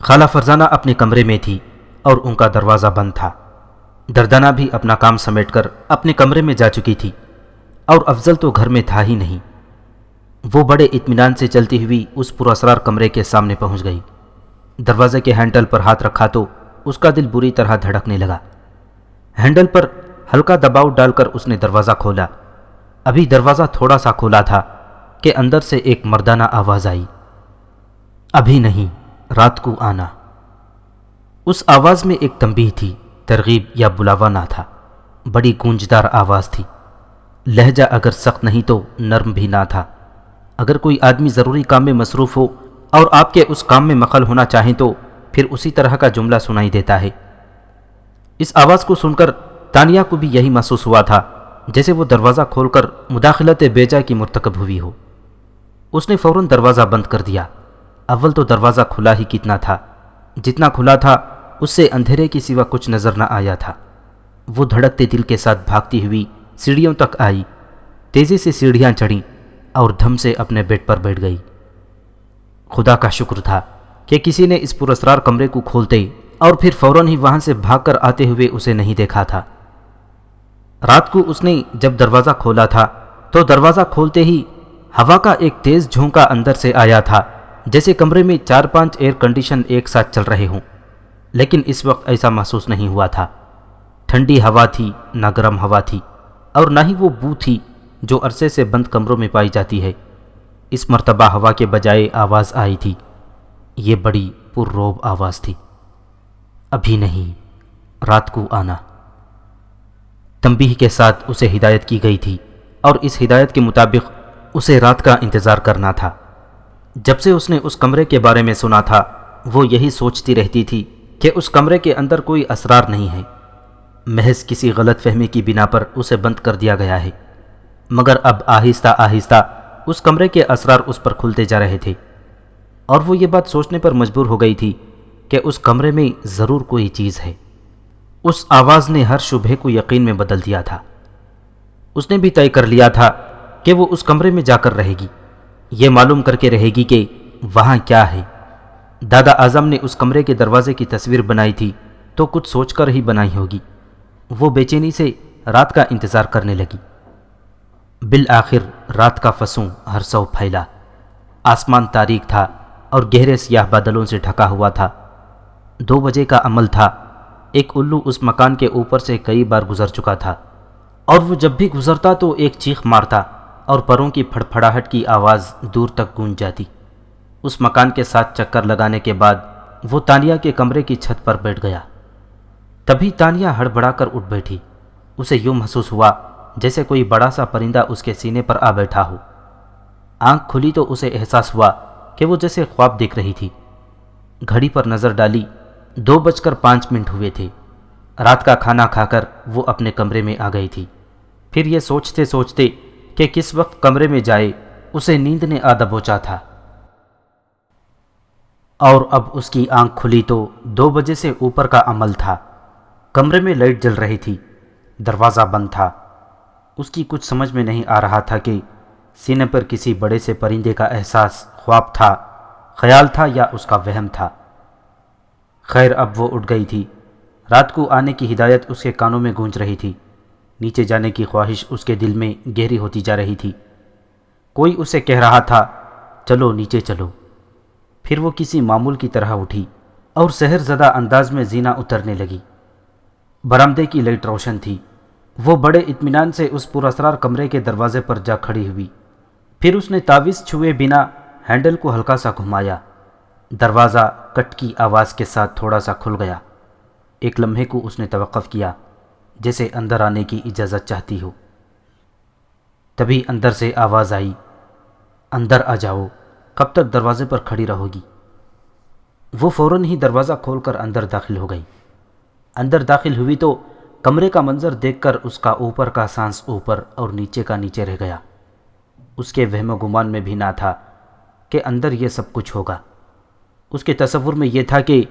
خالہ فرزانہ اپنے کمرے میں تھی اور ان کا دروازہ بند تھا۔ دردانہ بھی اپنا کام سمیٹ کر اپنے کمرے میں جا چکی تھی اور افضل تو گھر میں تھا ہی نہیں۔ وہ بڑے اطمینان سے چلتی ہوئی اس پراسرار کمرے کے سامنے پہنچ گئی۔ دروازے کے ہینڈل پر ہاتھ رکھا تو اس کا دل بری طرح دھڑکنے لگا۔ ہینڈل پر ہلکا دباؤ ڈال کر اس نے دروازہ کھولا۔ ابھی دروازہ تھوڑا سا کھولا تھا کہ اندر سے ایک مردانہ آواز آئی، ابھی نہیں، رات کو آنا۔ اس آواز میں ایک تنبیہ تھی، ترغیب یا بلاوا نہ تھا۔ بڑی گونجدار آواز تھی۔ لہجہ اگر سخت نہیں تو نرم بھی نہ تھا۔ اگر کوئی آدمی ضروری کام میں مصروف ہو اور آپ کے اس کام میں مخل ہونا چاہیں تو پھر اسی طرح کا جملہ سنائی دیتا ہے۔ اس آواز کو سن کر تانیہ کو بھی یہی محسوس ہوا تھا جیسے وہ دروازہ کھول کر مداخلت بیجا کی مرتکب ہوئی ہو۔ اس نے فوراً دروازہ بند کر دیا۔ اول تو دروازہ کھلا ہی کتنا تھا، جتنا کھلا تھا اس سے اندھیرے کے سوا کچھ نظر نہ آیا تھا۔ وہ دھڑکتے دل کے ساتھ بھاگتی ہوئی سیڑھیوں تک آئی، تیزی سے سیڑھیاں چڑھیں اور دھم سے اپنے بیڈ پر بیٹھ گئی۔ خدا کا شکر تھا کہ کسی نے اس پراسرار کمرے کو کھولتے اور پھر فوراً ہی وہاں سے بھاگ کر آتے ہوئے اسے نہیں دیکھا تھا۔ رات کو اس نے جب دروازہ کھولا تھا تو دروازہ کھولتے ہی ہوا کا ایک تیز جھونکا اندر سے آیا تھا، جیسے کمرے میں 4-5 ایئر کنڈیشن ایک ساتھ چل رہے ہوں، لیکن اس وقت ایسا محسوس نہیں ہوا تھا۔ ٹھنڈی ہوا تھی، نہ گرم ہوا تھی، اور نہ ہی وہ بو تھی جو عرصے سے بند کمروں میں پائی جاتی ہے۔ اس مرتبہ ہوا کے بجائے آواز آئی تھی۔ یہ بڑی پررعب آواز تھی، ابھی نہیں، رات کو آنا۔ تنبیہ کے ساتھ اسے ہدایت کی گئی تھی اور اس ہدایت کے مطابق اسے رات کا انتظار کرنا تھا۔ جب سے اس نے اس کمرے کے بارے میں سنا تھا وہ یہی سوچتی رہتی تھی کہ اس کمرے کے اندر کوئی اسرار نہیں ہے، محض کسی غلط فہمی کی بنا پر اسے بند کر دیا گیا ہے۔ مگر اب آہستہ آہستہ اس کمرے کے اسرار اس پر کھلتے جا رہے تھے، اور وہ یہ بات سوچنے پر مجبور ہو گئی تھی کہ اس کمرے میں ضرور کوئی چیز ہے۔ اس آواز نے ہر شبہے کو یقین میں بدل دیا تھا۔ اس نے بھی طے کر لیا تھا کہ وہ اس کمرے میں جا کر رہے گی، یہ معلوم کر کے رہے گی کہ وہاں کیا ہے۔ دادا اعظم نے اس کمرے کے دروازے کی تصویر بنائی تھی تو کچھ سوچ کر ہی بنائی ہوگی۔ وہ بے چینی سے رات کا انتظار کرنے لگی۔ بالآخر رات کا فسوں ہر سو پھیلا۔ آسمان تاریک تھا اور گہرے سیاہ بادلوں سے ڈھکا ہوا تھا۔ 2 بجے کا عمل تھا۔ ایک الو اس مکان کے اوپر سے کئی بار گزر چکا تھا، اور وہ جب بھی گزرتا تو ایک چیخ مارتا اور پروں کی پھڑپھڑاہٹ کی آواز دور تک گونج جاتی۔ اس مکان کے ساتھ چکر لگانے کے بعد وہ تانیہ کے کمرے کی چھت پر بیٹھ گیا۔ تبھی تانیہ ہڑبڑا کر اٹھ بیٹھی۔ اسے یوں محسوس ہوا جیسے کوئی بڑا سا پرندہ اس کے سینے پر آ بیٹھا ہو۔ آنکھ کھلی تو اسے احساس ہوا کہ وہ جیسے خواب دیکھ رہی تھی۔ گھڑی پر نظر ڈالی، 2:05 ہوئے تھے۔ رات کا کھانا کھا کر وہ اپنے کمرے میں آ گئی تھی۔ پھر یہ سوچتے سوچتے کہ کس وقت کمرے میں جائے اسے نیند نے آ دبوچا تھا، اور اب اس کی آنکھ کھلی تو 2 بجے سے اوپر کا عمل تھا۔ کمرے میں لائٹ جل رہی تھی، دروازہ بند تھا۔ اس کی کچھ سمجھ میں نہیں آ رہا تھا کہ سینے پر کسی بڑے سے پرندے کا احساس خواب تھا، خیال تھا یا اس کا وہم تھا۔ خیر اب وہ اٹھ گئی تھی۔ رات کو آنے کی ہدایت اس کے کانوں میں گونج رہی تھی۔ نیچے جانے کی خواہش اس کے دل میں گہری ہوتی جا رہی تھی۔ کوئی اسے کہہ رہا تھا، چلو نیچے چلو۔ پھر وہ کسی معمول کی طرح اٹھی اور سحر زدہ انداز میں زینہ اترنے لگی۔ برآمدے کی لائٹ روشن تھی۔ وہ بڑے اطمینان سے اس پراسرار کمرے کے دروازے پر جا کھڑی ہوئی۔ پھر اس نے تعویذ چھوئے بنا ہینڈل کو ہلکا سا گھمایا۔ دروازہ کٹ کی آواز کے ساتھ تھوڑا سا کھل گیا۔ ایک لمحے کو اس نے توقف کیا، جیسے اندر آنے کی اجازت چاہتی ہو۔ تبھی اندر سے آواز آئی، اندر آ جاؤ، کب تک دروازے پر کھڑی رہو گی؟ وہ فوراً ہی دروازہ کھول کر اندر داخل ہو گئی۔ اندر داخل ہوئی تو کمرے کا منظر دیکھ کر اس کا اوپر کا سانس اوپر اور نیچے کا نیچے رہ گیا۔ اس کے وہم و گمان میں بھی نہ تھا کہ اندر یہ سب کچھ ہوگا۔ اس کے تصور میں یہ تھا کہ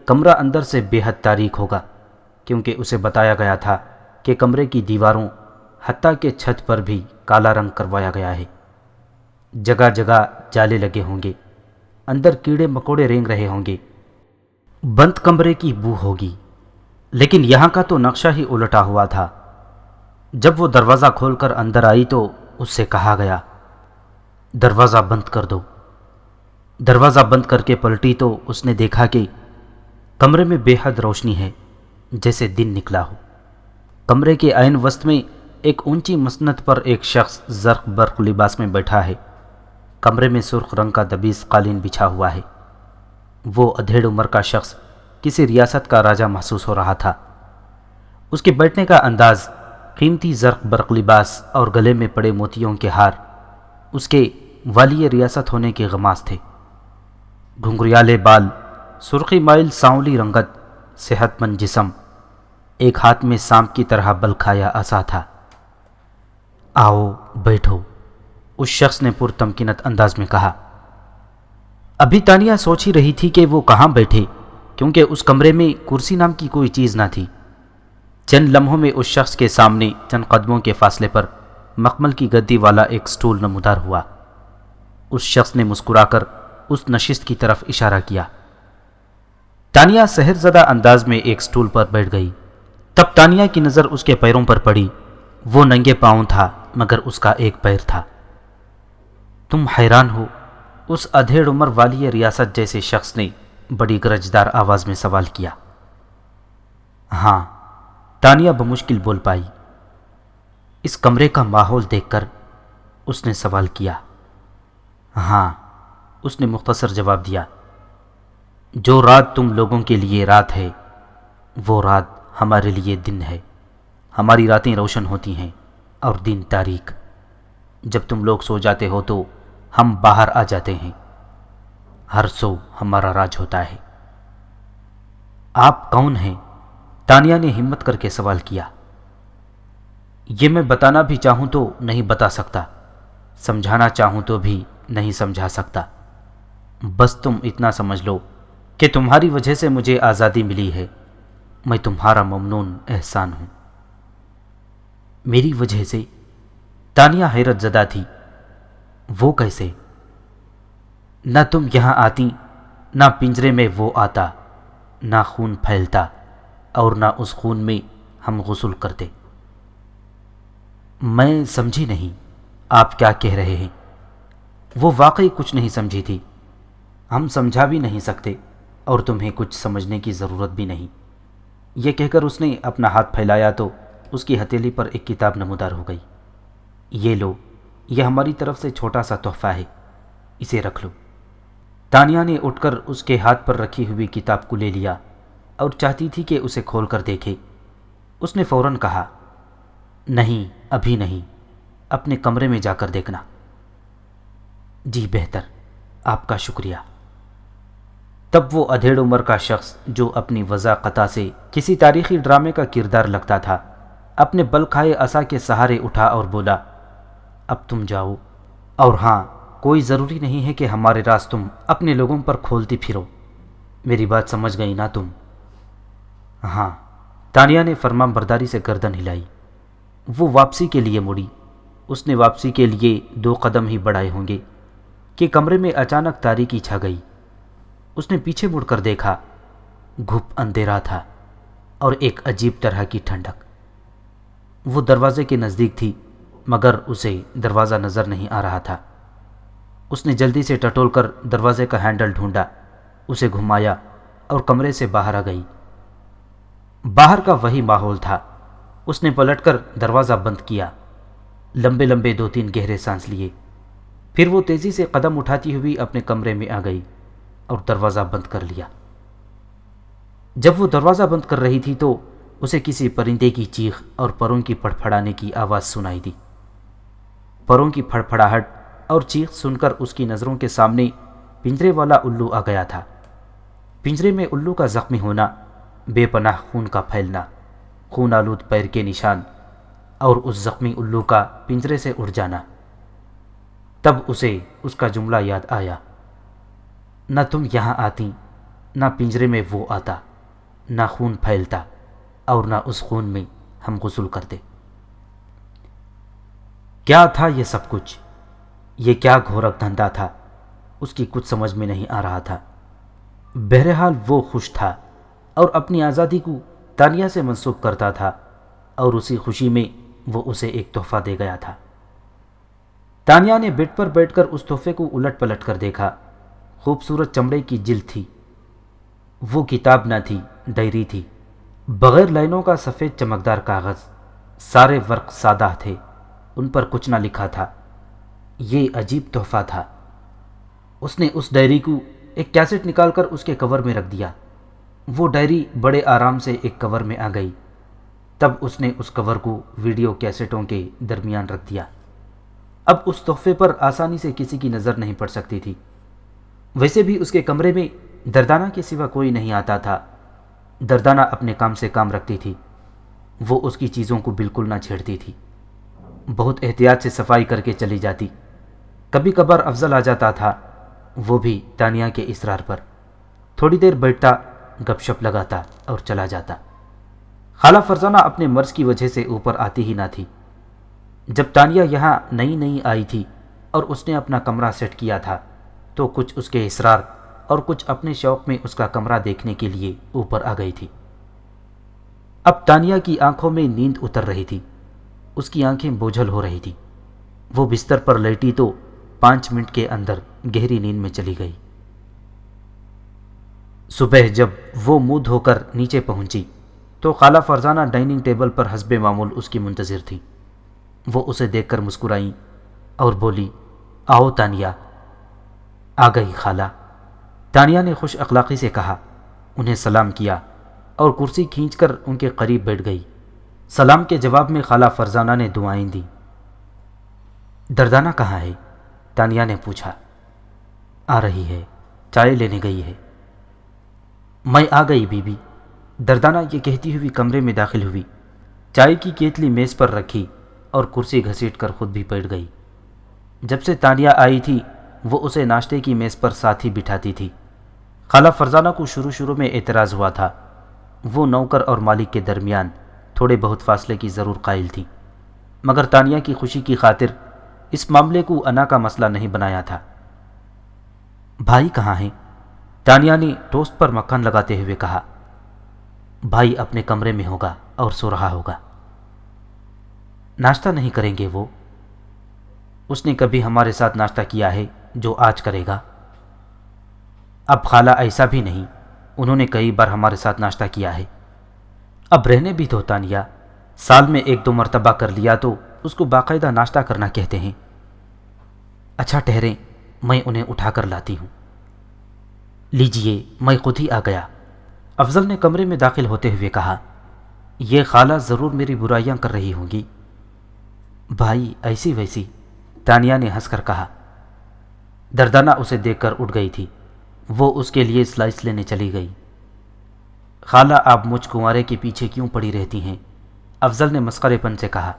کمرہ اندر سے بے حد تاریک ہوگا، کیونکہ اسے بتایا گیا تھا کہ کمرے کی دیواروں حتیٰ کہ چھت پر بھی کالا رنگ کروایا گیا ہے۔ جگہ جگہ جالے لگے ہوں گے، اندر کیڑے مکوڑے رینگ رہے ہوں گے۔ بند کمرے کی بو ہوگی، لیکن یہاں کا تو نقشہ ہی الٹا ہوا تھا۔ جب وہ دروازہ کھول کر اندر آئی تو اس سے کہا گیا، دروازہ بند کر دو۔ دروازہ بند کر کے پلٹی تو اس نے دیکھا کہ کمرے میں بے حد روشنی ہے، جیسے دن نکلا ہو۔ کمرے کے عین وسط میں ایک اونچی مسند پر ایک شخص زرق برق لباس میں بیٹھا ہے۔ کمرے میں سرخ رنگ کا دبیس قالین بچھا ہوا ہے۔ وہ ادھیڑ عمر کا شخص کسی ریاست کا راجہ محسوس ہو رہا تھا۔ اس کے بیٹھنے کا انداز، قیمتی زرق برق لباس اور گلے میں پڑے موتیوں کے ہار اس کے والی ریاست ہونے کے غماز تھے۔ گھنگریالے بال، سرخی مائل سانولی رنگت، صحت مند جسم، ایک ہاتھ میں سانپ کی طرح بل کھایا عصا تھا۔ آؤ بیٹھو، اس شخص نے پرتمکنت انداز میں کہا۔ ابھی تانیہ سوچ ہی رہی تھی کہ وہ کہاں بیٹھے، کیونکہ اس کمرے میں کرسی نام کی کوئی چیز نہ تھی۔ چند لمحوں میں اس شخص کے سامنے چند قدموں کے فاصلے پر مخمل کی گدی والا ایک سٹول نمودار ہوا۔ اس شخص نے مسکرا کر اس نشست کی طرف اشارہ کیا۔ تانیہ سحر زدہ انداز میں ایک سٹول پر بیٹھ گئی۔ تب تانیہ کی نظر اس کے پیروں پر پڑی۔ وہ ننگے پاؤں تھا، مگر اس کا ایک پیر تھا۔ تم حیران ہو؟ اس ادھیڑ عمر والی ریاست جیسے شخص نے بڑی گرجدار آواز میں سوال کیا۔ ہاں، تانیہ بمشکل بول پائی۔ اس کمرے کا ماحول دیکھ کر اس نے سوال کیا۔ ہاں، اس نے مختصر جواب دیا۔ جو رات تم لوگوں کے لیے رات ہے، وہ رات ہمارے لیے دن ہے۔ ہماری راتیں روشن ہوتی ہیں اور دن تاریک۔ جب تم لوگ سو جاتے ہو تو ہم باہر آ جاتے ہیں۔ ہر سو ہمارا راج ہوتا ہے۔ آپ کون ہیں؟ تانیہ نے ہمت کر کے سوال کیا۔ یہ میں بتانا بھی چاہوں تو نہیں بتا سکتا، سمجھانا چاہوں تو بھی نہیں سمجھا سکتا۔ بس تم اتنا سمجھ لو کہ تمہاری وجہ سے مجھے آزادی ملی ہے۔ میں تمہارا ممنون احسان ہوں۔ میری وجہ سے؟ تانیہ حیرت زدہ تھی۔ وہ کیسے؟ نہ تم یہاں آتی، نہ پنجرے میں وہ آتا، نہ خون پھیلتا اور نہ اس خون میں ہم غسل کرتے۔ میں سمجھی نہیں، آپ کیا کہہ رہے ہیں؟ وہ واقعی کچھ نہیں سمجھی تھی۔ ہم سمجھا بھی نہیں سکتے اور تمہیں کچھ سمجھنے کی ضرورت بھی نہیں۔ یہ کہہ کر اس نے اپنا ہاتھ پھیلایا تو اس کی ہتھیلی پر ایک کتاب نمودار ہو گئی۔ یہ لو، یہ ہماری طرف سے چھوٹا سا تحفہ ہے، اسے رکھ لو۔ تانیہ نے اٹھ کر اس کے ہاتھ پر رکھی ہوئی کتاب کو لے لیا اور چاہتی تھی کہ اسے کھول کر دیکھے۔ اس نے فوراً کہا، نہیں، ابھی نہیں، اپنے کمرے میں جا کر دیکھنا۔ جی بہتر، آپ کا شکریہ۔ تب وہ ادھیڑ عمر کا شخص جو اپنی وضاقتہ سے کسی تاریخی ڈرامے کا کردار لگتا تھا، اپنے بل کھائے عصا کے سہارے اٹھا اور بولا، اب تم جاؤ، اور ہاں، کوئی ضروری نہیں ہے کہ ہمارے راز تم اپنے لوگوں پر کھولتی پھرو۔ میری بات سمجھ گئی نا تم؟ ہاں، تانیہ نے فرمان برداری سے گردن ہلائی۔ وہ واپسی کے لیے مڑی۔ اس نے واپسی کے لیے 2 قدم ہی بڑھائے ہوں گے کہ کمرے میں اچانک تاریکی چھا گئی۔ اس نے پیچھے مڑ کر دیکھا۔ گھپ اندھیرا تھا اور ایک عجیب طرح کی ٹھنڈک۔ وہ دروازے کے نزدیک تھی، مگر اسے دروازہ نظر نہیں آ رہا تھا۔ اس نے جلدی سے ٹٹول کر دروازے کا ہینڈل ڈھونڈا، اسے گھمایا اور کمرے سے باہر آ گئی۔ باہر کا وہی ماحول تھا۔ اس نے پلٹ کر دروازہ بند کیا، لمبے لمبے 2-3 گہرے سانس لیے، پھر وہ تیزی سے قدم اٹھاتی ہوئی اپنے کمرے میں آ گئی اور دروازہ بند کر لیا۔ جب وہ دروازہ بند کر رہی تھی تو اسے کسی پرندے کی چیخ اور پروں کی پھڑپھڑانے کی آواز سنائی دی۔ پروں کی پھڑپھڑاہٹ اور چیخ سن کر اس کی نظروں کے سامنے پنجرے والا الو آ گیا تھا۔ پنجرے میں الو کا زخمی ہونا، بے پناہ خون کا پھیلنا، خون آلود پیر کے نشان اور اس زخمی الو کا پنجرے سے اڑ جانا۔ تب اسے اس کا جملہ یاد آیا، نہ تم یہاں آتی، نہ پنجرے میں وہ آتا، نہ خون پھیلتا اور نہ اس خون میں ہم غسل کرتے۔ کیا تھا یہ سب کچھ؟ یہ کیا گھورک دھندا تھا؟ اس کی کچھ سمجھ میں نہیں آ رہا تھا۔ بہرحال وہ خوش تھا اور اپنی آزادی کو تانیہ سے منسوب کرتا تھا، اور اسی خوشی میں وہ اسے ایک تحفہ دے گیا تھا۔ تانیہ نے بیڈ پر بیٹھ کر اس تحفے کو الٹ پلٹ کر دیکھا۔ خوبصورت چمڑے کی جلد تھی۔ وہ کتاب نہ تھی، ڈائری تھی، بغیر لائنوں کا سفید چمکدار کاغذ، سارے ورق سادہ تھے، ان پر کچھ نہ لکھا تھا۔ یہ عجیب تحفہ تھا۔ اس نے اس ڈائری کو ایک کیسٹ نکال کر اس کے کور میں رکھ دیا۔ وہ ڈائری بڑے آرام سے ایک کور میں آ گئی۔ تب اس نے اس کور کو ویڈیو کیسٹوں کے درمیان رکھ دیا۔ اب اس تحفے پر آسانی سے کسی کی نظر نہیں پڑ سکتی تھی۔ ویسے بھی اس کے کمرے میں دردانہ کے سوا کوئی نہیں آتا تھا۔ دردانہ اپنے کام سے کام رکھتی تھی۔ وہ اس کی چیزوں کو بالکل نہ چھیڑتی تھی۔ بہت احتیاط سے صفائی کر کے چلی جاتی۔ کبھی کبھار افضل آ جاتا تھا، وہ بھی تانیہ کے اصرار پر۔ تھوڑی دیر بیٹھتا، گپ شپ لگاتا اور چلا جاتا۔ خالہ فرزانہ اپنے مرض کی وجہ سے اوپر آتی ہی نہ تھی۔ جب تانیہ یہاں نئی آئی تھی اور اس نے اپنا کمرہ سیٹ کیا تھا تو کچھ اس کے اصرار اور کچھ اپنے شوق میں اس کا کمرہ دیکھنے کے لیے اوپر آ گئی تھی۔ اب تانیہ کی آنکھوں میں نیند اتر رہی تھی۔ اس کی آنکھیں بوجھل ہو رہی تھی۔ وہ بستر پر لیٹی تو 5 منٹ کے اندر گہری نیند میں چلی گئی۔ صبح جب وہ منہ دھو کر نیچے پہنچی تو خالہ فرزانہ ڈائننگ ٹیبل پر حسب معمول اس کی منتظر تھی۔ وہ اسے دیکھ کر مسکرائیں اور بولی، آؤ تانیہ۔ آ گئی خالہ، تانیہ نے خوش اخلاقی سے کہا۔ انہیں سلام کیا اور کرسی کھینچ کر ان کے قریب بیٹھ گئی۔ سلام کے جواب میں خالہ فرزانہ نے دعائیں دیں۔ دردانہ کہاں ہے؟ تانیہ نے پوچھا۔ آ رہی ہے، چائے لینے گئی ہے۔ میں آ گئی بی بی، دردانہ یہ کہتی ہوئی کمرے میں داخل ہوئی۔ چائے کی کیتلی میز پر رکھی اور کرسی گھسیٹ کر خود بھی بیٹھ گئی۔ جب سے تانیہ آئی تھی وہ اسے ناشتے کی میز پر ساتھ ہی بٹھاتی تھی۔ خالہ فرزانہ کو شروع میں اعتراض ہوا تھا۔ وہ نوکر اور مالک کے درمیان تھوڑے بہت فاصلے کی ضرور قائل تھی، مگر تانیہ کی خوشی کی خاطر اس معاملے کو انا کا مسئلہ نہیں بنایا تھا۔ بھائی کہاں ہیں؟ تانیہ نے ٹوسٹ پر مکھن لگاتے ہوئے کہا۔ بھائی اپنے کمرے میں ہوگا اور سو رہا ہوگا۔ ناشتہ نہیں کریں گے وہ؟ اس نے کبھی ہمارے ساتھ ناشتہ کیا ہے جو آج کرے گا؟ اب خالہ ایسا بھی نہیں، انہوں نے کئی بار ہمارے ساتھ ناشتہ کیا ہے۔ اب رہنے بھی دو تانیہ، سال میں 1-2 مرتبہ کر لیا تو اس کو باقاعدہ ناشتہ کرنا کہتے ہیں۔ اچھا ٹھہریں، میں انہیں اٹھا کر لاتی ہوں۔ لیجئے، میں خود ہی آ گیا، افضل نے کمرے میں داخل ہوتے ہوئے کہا۔ یہ خالہ ضرور میری برائیاں کر رہی ہوں گی۔ بھائی ایسی ویسی، تانیہ نے ہنس کر کہا۔ دردانہ اسے دیکھ کر اٹھ گئی تھی۔ وہ اس کے لیے سلائس لینے چلی گئی۔ خالہ آپ مجھ کنوارے کے پیچھے کیوں پڑی رہتی ہیں؟ افضل نے مسخرے پن سے کہا۔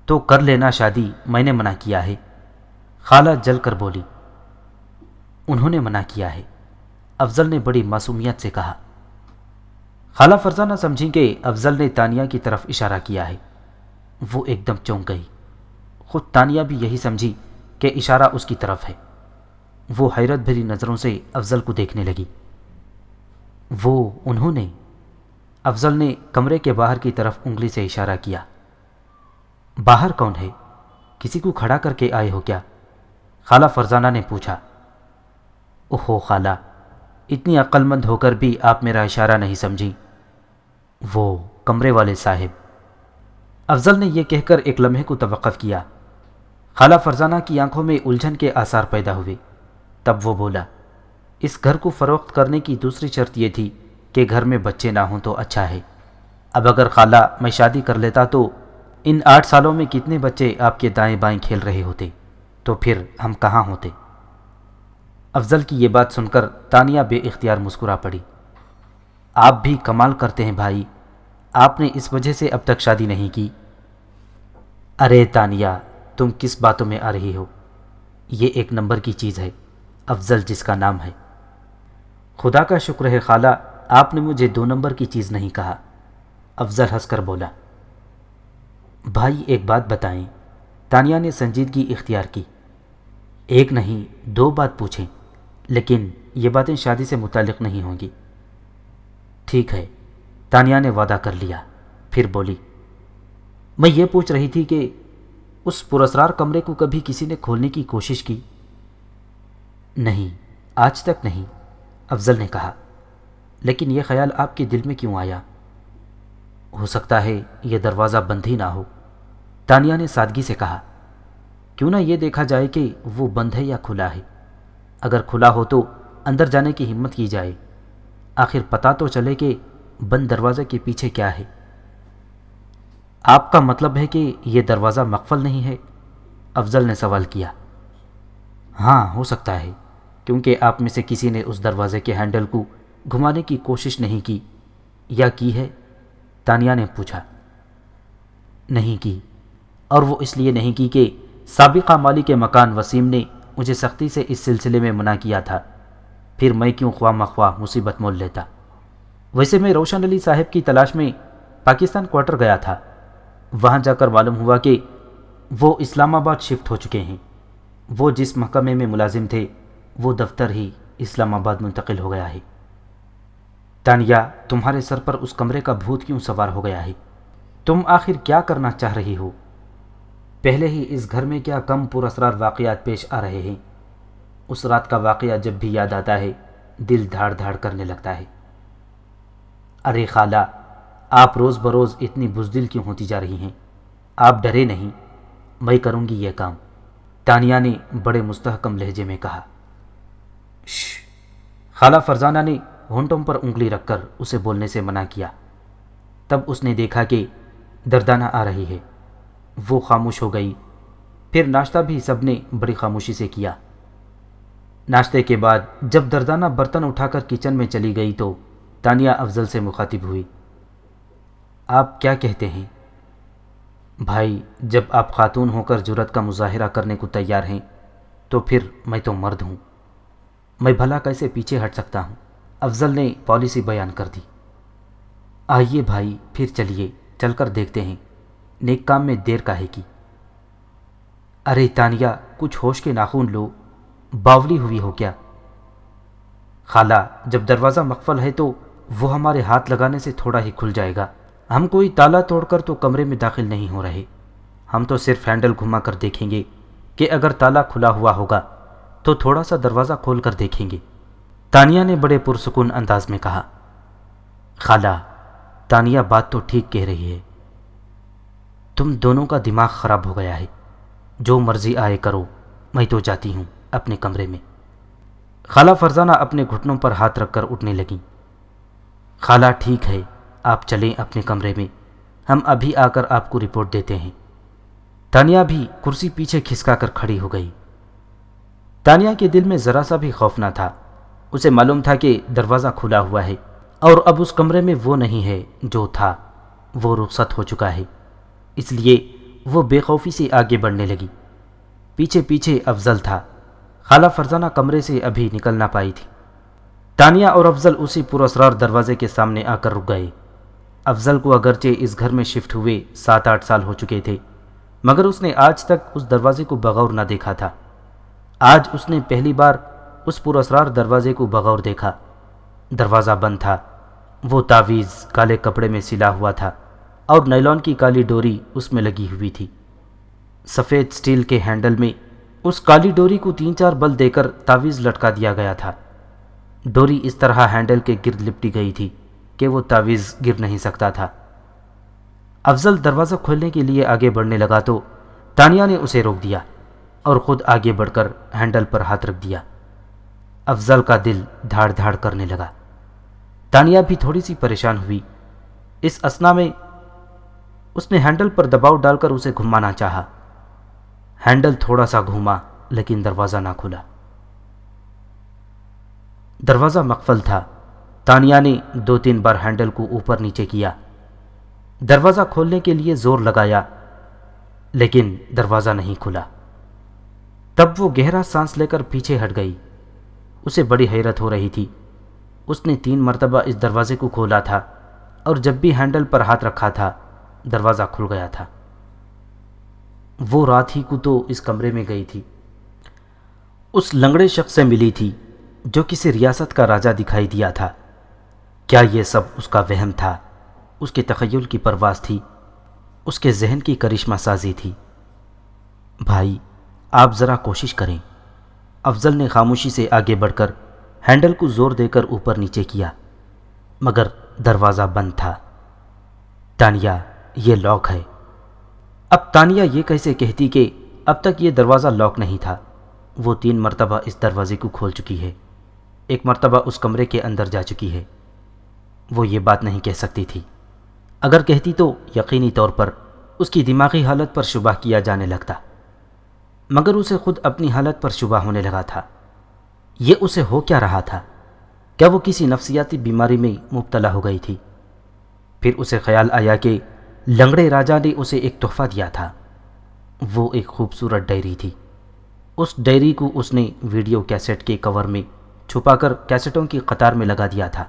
تو کر لینا شادی، میں نے منع کیا ہے؟ خالہ جل کر بولی۔ انہوں نے منع کیا ہے، افضل نے بڑی معصومیت سے کہا۔ خالہ فرزانہ سمجھی کہ افضل نے تانیہ کی طرف اشارہ کیا ہے۔ وہ ایک دم چونک گئی۔ خود تانیہ بھی یہی سمجھی کہ اشارہ اس کی طرف ہے۔ وہ حیرت بھری نظروں سے افضل کو دیکھنے لگی۔ وہ انہوں نے؟ افضل نے کمرے کے باہر کی طرف انگلی سے اشارہ کیا۔ باہر کون ہے؟ کسی کو کھڑا کر کے آئے ہو کیا؟ خالہ فرزانہ نے پوچھا۔ اوہو خالہ، اتنی عقل مند ہو کر بھی آپ میرا اشارہ نہیں سمجھی۔ وہ کمرے والے صاحب۔ افضل نے یہ کہہ کر ایک لمحے کو توقف کیا۔ خالہ فرزانہ کی آنکھوں میں الجھن کے آثار پیدا ہوئے۔ تب وہ بولا، اس گھر کو فروخت کرنے کی دوسری شرط یہ تھی کہ گھر میں بچے نہ ہوں تو اچھا ہے۔ اب اگر خالہ میں شادی کر لیتا تو ان 8 سالوں میں کتنے بچے آپ کے دائیں بائیں کھیل رہے ہوتے، تو پھر ہم کہاں ہوتے؟ افضل کی یہ بات سن کر تانیہ بے اختیار مسکرا پڑی۔ آپ بھی کمال کرتے ہیں بھائی، آپ نے اس وجہ سے اب تک شادی نہیں کی؟ ارے تانیہ، تم کس باتوں میں آ رہی ہو؟ یہ 1 نمبر کی چیز ہے، افضل جس کا نام ہے۔ خدا کا شکر ہے خالہ، آپ نے مجھے 2 نمبر کی چیز نہیں کہا، افضل ہنس کر بولا۔ بھائی ایک بات بتائیں، تانیہ نے سنجیدگی اختیار کی۔ 1 نہیں 2 بات پوچھیں، لیکن یہ باتیں شادی سے متعلق نہیں ہوں گی۔ ٹھیک ہے، تانیہ نے وعدہ کر لیا۔ پھر بولی، میں یہ پوچھ رہی تھی کہ اس پراسرار کمرے کو کبھی کسی نے کھولنے کی کوشش کی؟ نہیں، آج تک نہیں، افضل نے کہا۔ لیکن یہ خیال آپ کے دل میں کیوں آیا؟ ہو سکتا ہے یہ دروازہ بند ہی نہ ہو، تانیہ نے سادگی سے کہا۔ کیوں نہ یہ دیکھا جائے کہ وہ بند ہے یا کھلا ہے؟ اگر کھلا ہو تو اندر جانے کی ہمت کی جائے، آخر پتہ تو چلے کہ بند دروازے کے پیچھے کیا ہے۔ آپ کا مطلب ہے کہ یہ دروازہ مقفل نہیں ہے؟ افضل نے سوال کیا۔ ہاں، ہو سکتا ہے، کیونکہ آپ میں سے کسی نے اس دروازے کے ہینڈل کو گھمانے کی کوشش نہیں کی، یا کی ہے؟ تانیہ نے پوچھا۔ نہیں کی، اور وہ اس لیے نہیں کی کہ سابقہ مالک مکان وسیم نے مجھے سختی سے اس سلسلے میں منع کیا تھا، پھر میں کیوں خواہ مخواہ مصیبت مول لیتا۔ ویسے میں روشن علی صاحب کی تلاش میں پاکستان کوارٹر گیا تھا، وہاں جا کر معلوم ہوا کہ وہ اسلام آباد شفٹ ہو چکے ہیں۔ وہ جس محکمے میں ملازم تھے وہ دفتر ہی اسلام آباد منتقل ہو گیا ہے۔ تانیہ، تمہارے سر پر اس کمرے کا بھوت کیوں سوار ہو گیا ہے؟ تم آخر کیا کرنا چاہ رہی ہو؟ پہلے ہی اس گھر میں کیا کم پراسرار واقعات پیش آ رہے ہیں۔ اس رات کا واقعہ جب بھی یاد آتا ہے دل دھاڑ دھاڑ کرنے لگتا ہے۔ ارے خالہ، آپ روز بروز اتنی بزدل کیوں ہوتی جا رہی ہیں؟ آپ ڈرے نہیں، میں کروں گی یہ کام، تانیہ نے بڑے مستحکم لہجے میں کہا۔ شش، خالہ فرزانہ نے ہونٹوں پر انگلی رکھ کر اسے بولنے سے منع کیا۔ تب اس نے دیکھا کہ دردانہ آ رہی ہے، وہ خاموش ہو گئی۔ پھر ناشتہ بھی سب نے بڑی خاموشی سے کیا۔ ناشتے کے بعد جب دردانہ برتن اٹھا کر کچن میں چلی گئی تو تانیہ افضل سے مخاطب ہوئی۔ آپ کیا کہتے ہیں؟ بھائی، جب آپ خاتون ہو کر جرأت کا مظاہرہ کرنے کو تیار ہیں تو پھر میں تو مرد ہوں، میں بھلا کیسے پیچھے ہٹ سکتا ہوں؟ افضل نے پالیسی بیان کر دی۔ آئیے بھائی، پھر چلیے، چل کر دیکھتے ہیں، نیک کام میں دیر کاہے کی؟ ارے تانیہ، کچھ ہوش کے ناخن لو، باولی ہوئی ہو کیا؟ خالہ، جب دروازہ مقفل ہے تو وہ ہمارے ہاتھ لگانے سے تھوڑا ہی کھل جائے گا۔ ہم کوئی تالا توڑ کر تو کمرے میں داخل نہیں ہو رہے، ہم تو صرف ہینڈل گھما کر دیکھیں گے کہ اگر تالا کھلا ہوا ہوگا تو تھوڑا سا دروازہ کھول کر دیکھیں گے، تانیہ نے بڑے پرسکون انداز میں کہا۔ خالہ، تانیہ بات تو ٹھیک کہہ رہی ہے، تم دونوں کا دماغ خراب ہو گیا ہے، جو مرضی آئے کرو، میں تو جاتی ہوں اپنے کمرے میں۔ خالہ فرزانہ اپنے گھٹنوں پر ہاتھ رکھ کر اٹھنے لگیں۔ خالہ ٹھیک ہے، آپ چلیں اپنے کمرے میں، ہم ابھی آ کر آپ کو رپورٹ دیتے ہیں۔ تانیہ بھی کرسی پیچھے کھسکا کر کھڑی ہو گئی۔ تانیہ کے دل میں ذرا سا بھی خوف نہ تھا، اسے معلوم تھا کہ دروازہ کھلا ہوا ہے اور اب اس کمرے میں وہ نہیں ہے جو تھا، وہ رخصت ہو چکا ہے، اس لیے وہ بے خوفی سے آگے بڑھنے لگی۔ پیچھے پیچھے افضل تھا، خالہ فرزانہ کمرے سے ابھی نکل نہ پائی تھی۔ تانیہ اور افضل اسی پراسرار دروازے کے سامنے آ کر رک گئے۔ افضل کو اگرچہ اس گھر میں شفٹ ہوئے 7-8 سال ہو چکے تھے، مگر اس نے آج تک اس دروازے کو بغور نہ دیکھا تھا۔ آج اس نے پہلی بار اس پراسرار دروازے کو بغور دیکھا۔ دروازہ بند تھا، وہ تعویذ کالے کپڑے میں سلا ہوا تھا اور نیلون کی کالی ڈوری اس میں لگی ہوئی تھی۔ سفید سٹیل کے ہینڈل میں اس کالی ڈوری کو 3-4 بل دے کر تعویذ لٹکا دیا گیا تھا۔ ڈوری اس طرح ہینڈل کے گرد لپٹی گئی تھی کہ وہ تعویذ گر نہیں سکتا تھا۔ افضل دروازہ کھولنے کے لیے آگے بڑھنے لگا تو تانیہ نے اسے روک دیا اور خود آگے بڑھ کر ہینڈل پر ہاتھ رکھ دیا۔ افضل کا دل دھاڑ دھاڑ کرنے لگا۔ تانیہ بھی تھوڑی سی پریشان ہوئی۔ اس اثنا میں اس نے ہینڈل پر دباؤ ڈال کر اسے گھمانا چاہا۔ ہینڈل تھوڑا سا گھوما لیکن دروازہ نہ کھلا۔ دروازہ مقفل تھا۔ تانیہ نے 2-3 بار ہینڈل کو اوپر نیچے کیا، دروازہ کھولنے کے لیے زور لگایا، لیکن دروازہ نہیں کھلا۔ تب وہ گہرا سانس لے کر پیچھے ہٹ گئی۔ اسے بڑی حیرت ہو رہی تھی۔ اس نے 3 مرتبہ اس دروازے کو کھولا تھا اور جب بھی ہینڈل پر ہاتھ رکھا تھا دروازہ کھل گیا تھا۔ وہ رات ہی کو تو اس کمرے میں گئی تھی، اس لنگڑے شخص سے ملی تھی جو کسی ریاست کا راجہ دکھائی دیا تھا۔ کیا یہ سب اس کا وہم تھا، اس کے تخیل کی پرواز تھی، اس کے ذہن کی کرشمہ سازی تھی؟ بھائی آپ ذرا کوشش کریں۔ افضل نے خاموشی سے آگے بڑھ کر ہینڈل کو زور دے کر اوپر نیچے کیا، مگر دروازہ بند تھا۔ تانیہ یہ لاک ہے۔ اب تانیہ یہ کیسے کہتی کہ اب تک یہ دروازہ لاک نہیں تھا؟ وہ 3 مرتبہ اس دروازے کو کھول چکی ہے، 1 مرتبہ اس کمرے کے اندر جا چکی ہے۔ وہ یہ بات نہیں کہہ سکتی تھی۔ اگر کہتی تو یقینی طور پر اس کی دماغی حالت پر شبہ کیا جانے لگتا، مگر اسے خود اپنی حالت پر شبہ ہونے لگا تھا۔ یہ اسے ہو کیا رہا تھا؟ کیا وہ کسی نفسیاتی بیماری میں مبتلا ہو گئی تھی؟ پھر اسے خیال آیا کہ لنگڑے راجہ نے اسے ایک تحفہ دیا تھا۔ وہ ایک خوبصورت ڈائری تھی۔ اس ڈائری کو اس نے ویڈیو کیسٹ کے کور میں چھپا کر کیسٹوں کی قطار میں لگا دیا تھا۔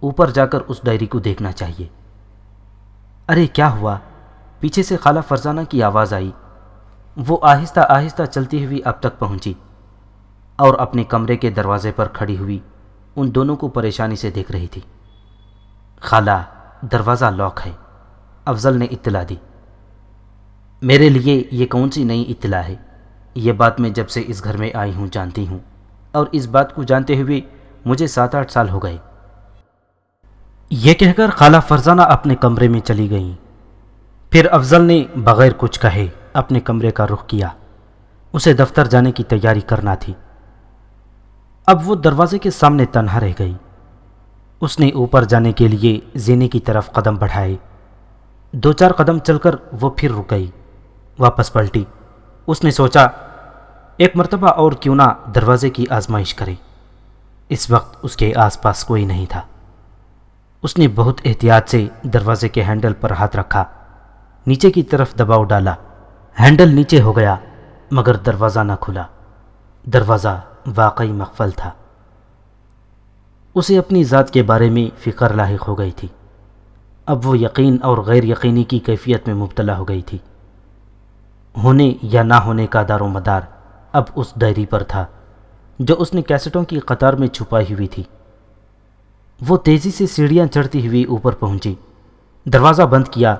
اوپر جا کر اس ڈائری کو دیکھنا چاہیے۔ ارے کیا ہوا؟ پیچھے سے خالہ فرزانہ کی آواز آئی۔ وہ آہستہ آہستہ چلتی ہوئی اب تک پہنچی اور اپنے کمرے کے دروازے پر کھڑی ہوئی ان دونوں کو پریشانی سے دیکھ رہی تھی۔ خالہ دروازہ لاک ہے، افضل نے اطلاع دی۔ میرے لیے یہ کون سی نئی اطلاع ہے؟ یہ بات میں جب سے اس گھر میں آئی ہوں جانتی ہوں، اور اس بات کو جانتے ہوئے مجھے 7-8 سال ہو گئے۔ یہ کہہ کر خالہ فرزانہ اپنے کمرے میں چلی گئیں۔ پھر افضل نے بغیر کچھ کہے اپنے کمرے کا رخ کیا۔ اسے دفتر جانے کی تیاری کرنا تھی۔ اب وہ دروازے کے سامنے تنہا رہ گئی۔ اس نے اوپر جانے کے لیے زینے کی طرف قدم بڑھائے۔ 2-4 قدم چل کر وہ پھر رک گئی، واپس پلٹی۔ اس نے سوچا 1 مرتبہ اور کیوں نہ دروازے کی آزمائش کرے۔ اس وقت اس کے آس پاس کوئی نہیں تھا۔ اس نے بہت احتیاط سے دروازے کے ہینڈل پر ہاتھ رکھا، نیچے کی طرف دباؤ ڈالا۔ ہینڈل نیچے ہو گیا، مگر دروازہ نہ کھلا۔ دروازہ واقعی مقفل تھا۔ اسے اپنی ذات کے بارے میں فکر لاحق ہو گئی تھی۔ اب وہ یقین اور غیر یقینی کی کیفیت میں مبتلا ہو گئی تھی۔ ہونے یا نہ ہونے کا دار و مدار اب اس ڈائری پر تھا جو اس نے کیسٹوں کی قطار میں چھپائی ہوئی تھی۔ وہ تیزی سے سیڑھیاں چڑھتی ہوئی اوپر پہنچی، دروازہ بند کیا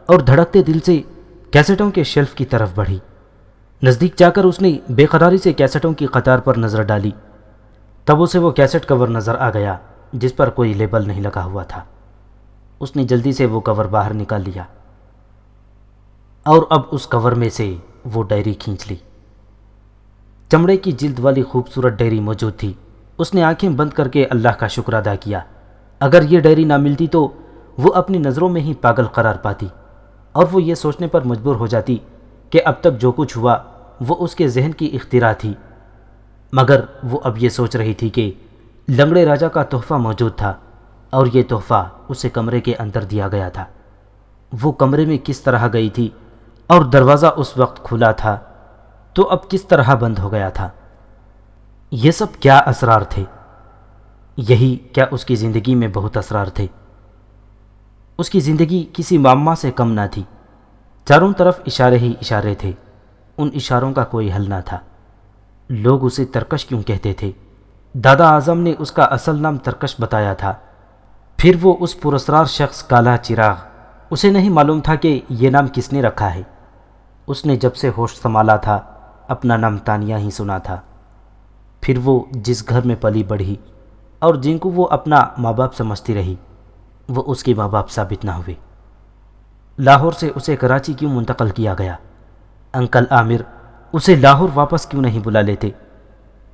اور دھڑکتے دل سے کیسٹوں کے شیلف کی طرف بڑھی۔ نزدیک جا کر اس نے بے قراری سے کیسٹوں کی قطار پر نظر ڈالی۔ تب اسے وہ کیسٹ کور نظر آ گیا جس پر کوئی لیبل نہیں لگا ہوا تھا۔ اس نے جلدی سے وہ کور باہر نکال لیا اور اب اس کور میں سے وہ ڈائری کھینچ لی۔ چمڑے کی جلد والی خوبصورت ڈائری موجود تھی۔ اس نے آنکھیں بند کر کے اللہ کا شکر ادا کیا۔ اگر یہ ڈائری نہ ملتی تو وہ اپنی نظروں میں ہی پاگل قرار پاتی، اور وہ یہ سوچنے پر مجبور ہو جاتی کہ اب تک جو کچھ ہوا وہ اس کے ذہن کی اختراع تھی۔ مگر وہ اب یہ سوچ رہی تھی کہ لنگڑے راجہ کا تحفہ موجود تھا، اور یہ تحفہ اسے کمرے کے اندر دیا گیا تھا۔ وہ کمرے میں کس طرح گئی تھی، اور دروازہ اس وقت کھلا تھا تو اب کس طرح بند ہو گیا تھا؟ یہ سب کیا اسرار تھے؟ یہی کیا اس کی زندگی میں بہت اسرار تھے؟ اس کی زندگی کسی معمہ سے کم نہ تھی۔ چاروں طرف اشارے ہی اشارے تھے۔ ان اشاروں کا کوئی حل نہ تھا۔ لوگ اسے ترکش کیوں کہتے تھے؟ دادا اعظم نے اس کا اصل نام ترکش بتایا تھا۔ پھر وہ اس پراسرار شخص کالا چراغ، اسے نہیں معلوم تھا کہ یہ نام کس نے رکھا ہے۔ اس نے جب سے ہوش سنبھالا تھا اپنا نام تانیہ ہی سنا تھا۔ پھر وہ جس گھر میں پلی بڑھی اور جن کو وہ اپنا ماں باپ سمجھتی رہی، وہ اس کے ماں باپ ثابت نہ ہوئے۔ لاہور سے اسے کراچی کیوں منتقل کیا گیا؟ انکل عامر اسے لاہور واپس کیوں نہیں بلا لیتے؟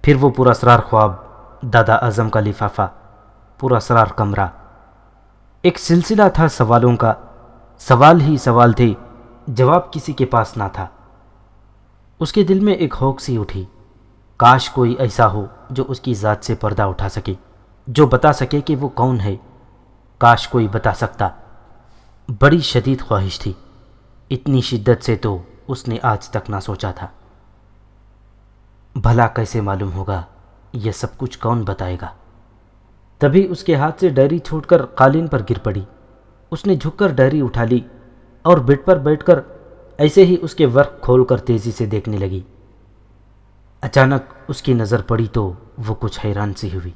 پھر وہ پراسرار خواب، دادا اعظم کا لفافہ، پراسرار کمرہ، ایک سلسلہ تھا سوالوں کا۔ سوال ہی سوال تھے، جواب کسی کے پاس نہ تھا۔ اس کے دل میں ایک ہوک سی اٹھی، کاش کوئی ایسا ہو جو اس کی ذات سے پردہ اٹھا سکے، جو بتا سکے کہ وہ کون ہے۔ کاش کوئی بتا سکتا۔ بڑی شدید خواہش تھی، اتنی شدت سے تو اس نے آج تک نہ سوچا تھا۔ بھلا کیسے معلوم ہوگا؟ یہ سب کچھ کون بتائے گا؟ تبھی اس کے ہاتھ سے ڈائری چھوٹ کر قالین پر گر پڑی۔ اس نے جھک کر ڈائری اٹھا لی اور بیڈ پر بیٹھ کر ایسے ہی اس کے ورق کھول کر تیزی سے دیکھنے لگی۔ اچانک اس کی نظر پڑی تو وہ کچھ حیران سی ہوئی۔